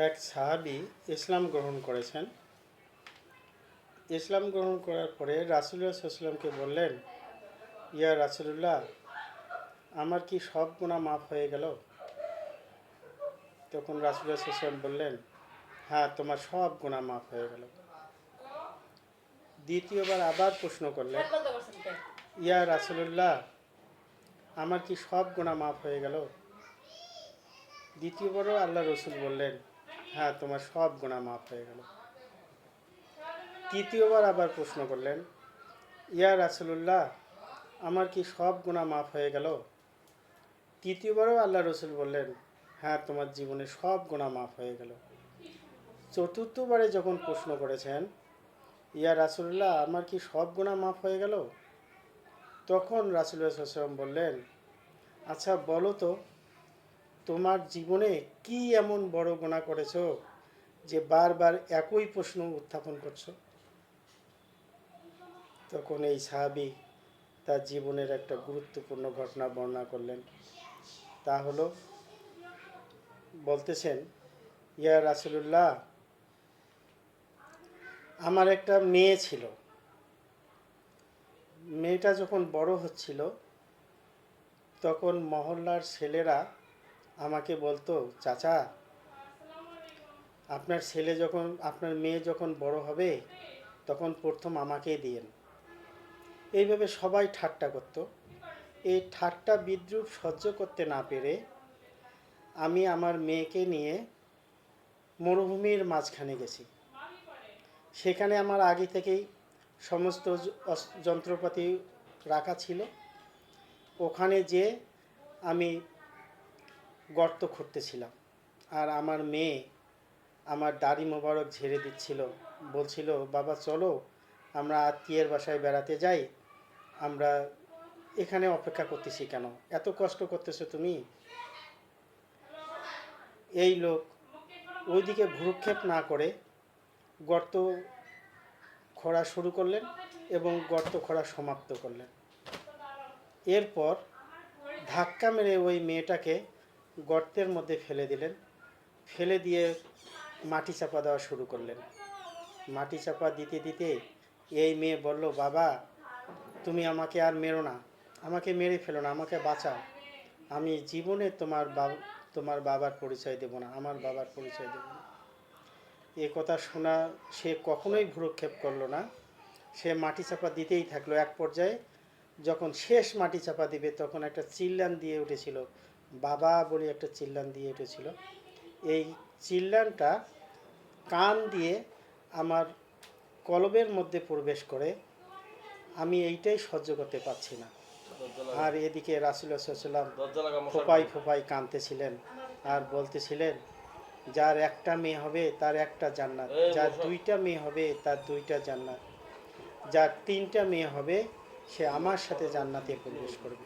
এক সাহাবী ইসলাম গ্রহণ করেছেন। ইসলাম গ্রহণ করার পরে রাসূলুল্লাহ সাল্লাল্লাহু আলাইহি ওয়াসাল্লামকে বললেন, ইয়া রাসূলুল্লাহ, আমার কি সব গুনাহ মাফ হয়ে গেল? তখন রাসূলুল্লাহ সাল্লাল্লাহু আলাইহি ওয়াসাল্লাম বললেন, হ্যাঁ, তোমার সব গুনাহ মাফ হয়ে গেল। দ্বিতীয়বার আবার প্রশ্ন করলেন, ইয়া রাসূলুল্লাহ, আমার কি সব গুনাহ মাফ হয়ে গেল? দ্বিতীয়বারও আল্লাহ রসুল বললেন, হ্যাঁ, তোমার সব গুনাহ মাফ হয়ে গেল। তৃতীয়বার আবার প্রশ্ন করলেন, ইয়া রাসূলুল্লাহ, আমার কি সব গুনাহ মাফ হয়ে গেল? তৃতীয়বারও আল্লাহ রসুল বললেন, হ্যাঁ, তোমার জীবনে সব গুনাহ মাফ হয়ে গেল। চতুর্থবারে যখন প্রশ্ন করেছেন, ইয়া রাসূলুল্লাহ, আমার কি সব গুনাহ মাফ হয়ে গেল? তখন রাসূলুল্লাহ সাল্লাল্লাহু আলাইহি ওয়াসাল্লাম বললেন, আচ্ছা বলো তো, তোমার জীবনে কি এমন বড় গুনাহ করেছো যে বারবার একই প্রশ্ন উত্থাপন করছো? তখন এই সাহাবী তার জীবনের একটা গুরুত্বপূর্ণ ঘটনা বর্ণনা করলেন। তা হলো, বলতেছেন, ইয়া রাসূলুল্লাহ, আমার একটা মেয়ে ছিল। মেয়েটা যখন বড় হচ্ছিল তখন মহল্লার ছেলেরা আমাকে বলতো, চাচা, আপনার মেয়ে যখন বড় হবে তখন প্রথম আমাকেই দিয়েন। এইভাবে সবাই ঠাট্টা করত। এই ঠাট্টা বিদ্রূপ সহ্য করতে না পেরে আমি আমার মেয়েকে নিয়ে মরুভূমির মাঝখানে গেছি। সেখানে আমার আগে থেকেই সমস্ত যন্ত্রপাতি রাখা ছিল। ওখানে যে আমি গর্ত খুঁড়তেছিলাম, আর আমার মেয়ে আমার দাড়ি মোবারক ঝেড়ে দিচ্ছিল, বলছিল, বাবা চলো আমরা আত্মীয়ের বাসায় বেড়াতে যাই, আমরা এখানে অপেক্ষা করতেছি কেন, এত কষ্ট করতেছো তুমি? এই লোক ওইদিকে ভ্রুক্ষেপ না করে গর্ত খোঁড়া শুরু করলেন এবং গর্ত খোঁড়া সমাপ্ত করলেন। এরপর ধাক্কা মেরে ওই মেয়েটাকে গর্তের মধ্যে ফেলে দিলেন। ফেলে দিয়ে মাটি চাপা দেওয়া শুরু করলেন। মাটি চাপা দিতে দিতে এই মেয়ে বলল, বাবা তুমি আমাকে আর মেরো না, আমাকে মেরে ফেলো না, আমাকে বাঁচাও, আমি জীবনে তোমার বাবার পরিচয় দেব না, আমার বাবার পরিচয় দেব না। এ কথা শোনা সে কখনোই ভ্রুক্ষেপ করলো না, সে মাটি চাপা দিতেই থাকলো। এক পর্যায়ে যখন শেষ মাটি চাপা দিবে তখন একটা চিল্লান দিয়ে উঠেছিল, বাবা বলে একটা চিল্লান দিয়ে উঠেছিল। এই চিল্লানটা কান দিয়ে আমার কলবের মধ্যে প্রবেশ করে। আমি এইটাই সহ্য করতে পারছি না। আর এদিকে রাসূলুল্লাহ সাল্লাল্লাহু আলাইহি ওয়াসাল্লাম ফোপাই ফোপাই কাঁদতেছিলেন আর বলতেছিলেন, যার একটা মেয়ে হবে তার একটা জান্নাত, যার দুইটা মেয়ে হবে তার দুইটা জান্নাত, যার তিনটা মেয়ে হবে সে আমার সাথে জান্নাতে প্রবেশ করবে।